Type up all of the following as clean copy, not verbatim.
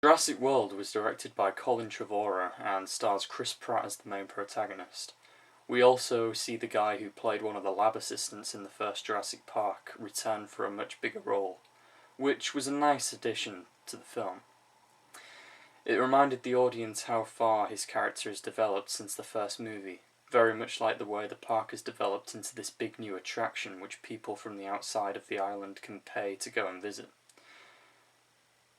Jurassic World was directed by Colin Trevorrow and stars Chris Pratt as the main protagonist. We also see the guy who played one of the lab assistants in the first Jurassic Park return for a much bigger role, which was a nice addition to the film. It reminded the audience how far his character has developed since the first movie, very much like the way the park has developed into this big new attraction which people from the outside of the island can pay to go and visit.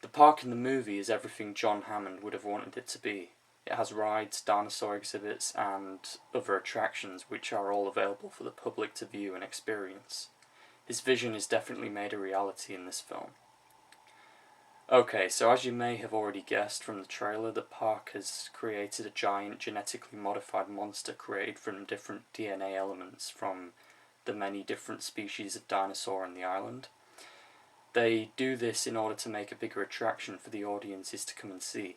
The park in the movie is everything John Hammond would have wanted it to be. It has rides, dinosaur exhibits, and other attractions which are all available for the public to view and experience. His vision is definitely made a reality in this film. Okay, so as you may have already guessed from the trailer, the park has created a giant genetically modified monster created from different DNA elements from the many different species of dinosaur on the island. They do this in order to make a bigger attraction for the audiences to come and see.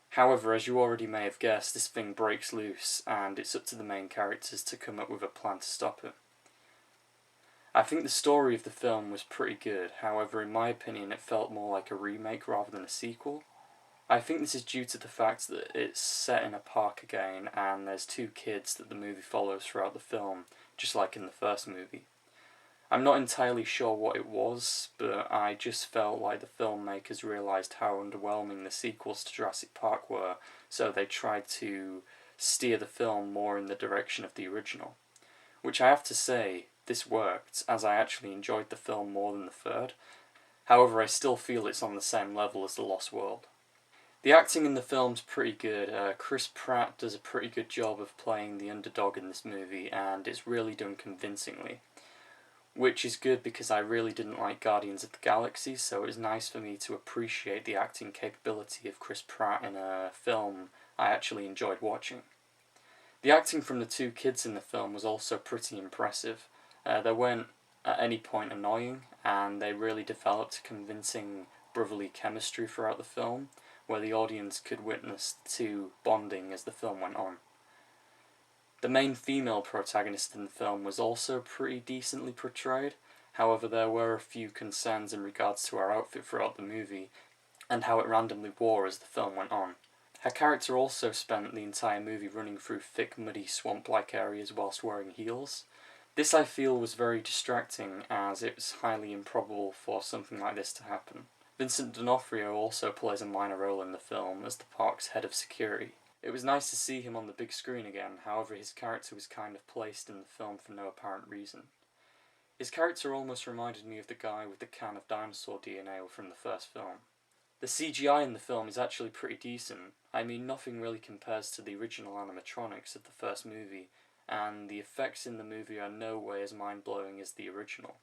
However, as you already may have guessed, this thing breaks loose, and it's up to the main characters to come up with a plan to stop it. I think the story of the film was pretty good, however in my opinion it felt more like a remake rather than a sequel. I think this is due to the fact that it's set in a park again, and there's two kids that the movie follows throughout the film, just like in the first movie. I'm not entirely sure what it was, but I just felt like the filmmakers realised how underwhelming the sequels to Jurassic Park were, so they tried to steer the film more in the direction of the original. Which I have to say, this worked, as I actually enjoyed the film more than the third. However, I still feel it's on the same level as The Lost World. The acting in the film's pretty good. Chris Pratt does a pretty good job of playing the underdog in this movie, and it's really done convincingly. Which is good because I really didn't like Guardians of the Galaxy, so it was nice for me to appreciate the acting capability of Chris Pratt in a film I actually enjoyed watching. The acting from the two kids in the film was also pretty impressive. They weren't at any point annoying, and they really developed convincing brotherly chemistry throughout the film, where the audience could witness the two bonding as the film went on. The main female protagonist in the film was also pretty decently portrayed, however there were a few concerns in regards to her outfit throughout the movie, and how it randomly wore as the film went on. Her character also spent the entire movie running through thick, muddy, swamp-like areas whilst wearing heels. This I feel was very distracting, as it was highly improbable for something like this to happen. Vincent D'Onofrio also plays a minor role in the film as the park's head of security. It was nice to see him on the big screen again, however his character was kind of placed in the film for no apparent reason. His character almost reminded me of the guy with the can of dinosaur DNA from the first film. The CGI in the film is actually pretty decent. I mean, nothing really compares to the original animatronics of the first movie, and the effects in the movie are no way as mind-blowing as the original.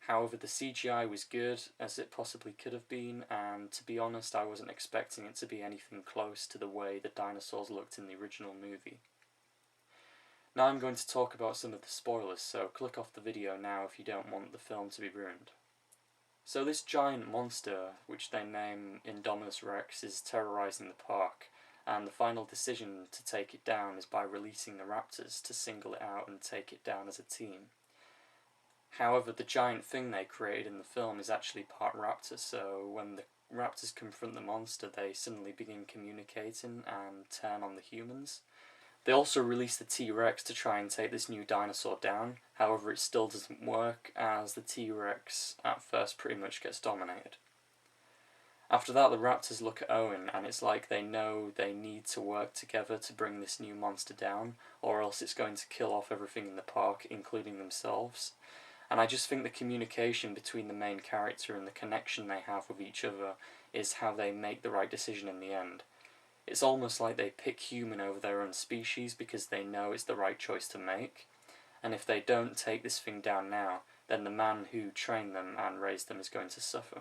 However, the CGI was good, as it possibly could have been, and to be honest, I wasn't expecting it to be anything close to the way the dinosaurs looked in the original movie. Now I'm going to talk about some of the spoilers, so click off the video now if you don't want the film to be ruined. So this giant monster, which they name Indominus Rex, is terrorising the park, and the final decision to take it down is by releasing the raptors to single it out and take it down as a team. However, the giant thing they created in the film is actually part raptor, so when the raptors confront the monster, they suddenly begin communicating and turn on the humans. They also release the T-Rex to try and take this new dinosaur down, however it still doesn't work, as the T-Rex at first pretty much gets dominated. After that, the raptors look at Owen, and it's like they know they need to work together to bring this new monster down, or else it's going to kill off everything in the park, including themselves. And I just think the communication between the main character and the connection they have with each other is how they make the right decision in the end. It's almost like they pick human over their own species because they know it's the right choice to make, and if they don't take this thing down now, then the man who trained them and raised them is going to suffer.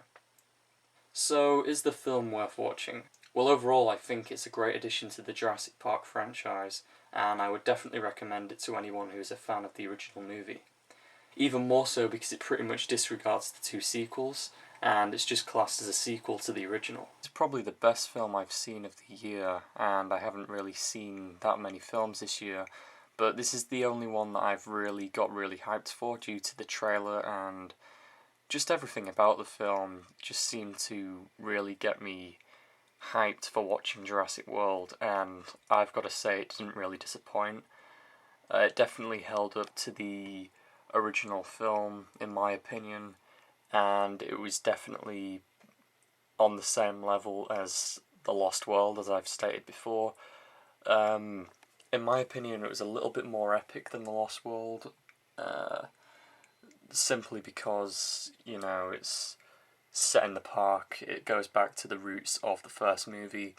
So, is the film worth watching? Well, overall I think it's a great addition to the Jurassic Park franchise, and I would definitely recommend it to anyone who is a fan of the original movie. Even more so because it pretty much disregards the two sequels, and it's just classed as a sequel to the original. It's probably the best film I've seen of the year, and I haven't really seen that many films this year, but this is the only one that I've really got really hyped for due to the trailer, and just everything about the film just seemed to really get me hyped for watching Jurassic World, and I've got to say it didn't really disappoint. It definitely held up to the original film, in my opinion, and it was definitely on the same level as The Lost World, as I've stated before. In my opinion, it was a little bit more epic than The Lost World, simply because, it's set in the park, it goes back to the roots of the first movie.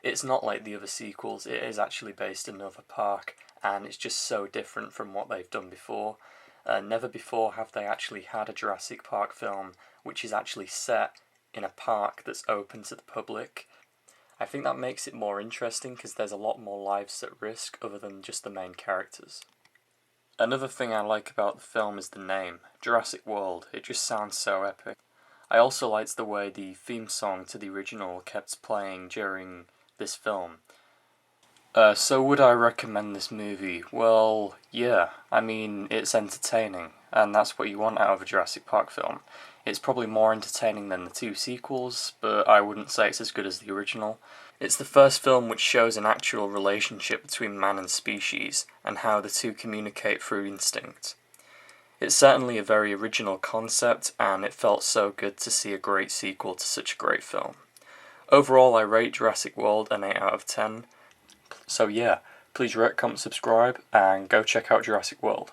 It's not like the other sequels, it is actually based in another park, and it's just so different from what they've done before. Never before have they actually had a Jurassic Park film which is actually set in a park that's open to the public. I think that makes it more interesting because there's a lot more lives at risk other than just the main characters. Another thing I like about the film is the name, Jurassic World. It just sounds so epic. I also liked the way the theme song to the original kept playing during this film. So would I recommend this movie? Well, yeah. I mean, it's entertaining, and that's what you want out of a Jurassic Park film. It's probably more entertaining than the two sequels, but I wouldn't say it's as good as the original. It's the first film which shows an actual relationship between man and species, and how the two communicate through instinct. It's certainly a very original concept, and it felt so good to see a great sequel to such a great film. Overall, I rate Jurassic World an 8 out of 10. So yeah, please rate, comment, subscribe, and go check out Jurassic World.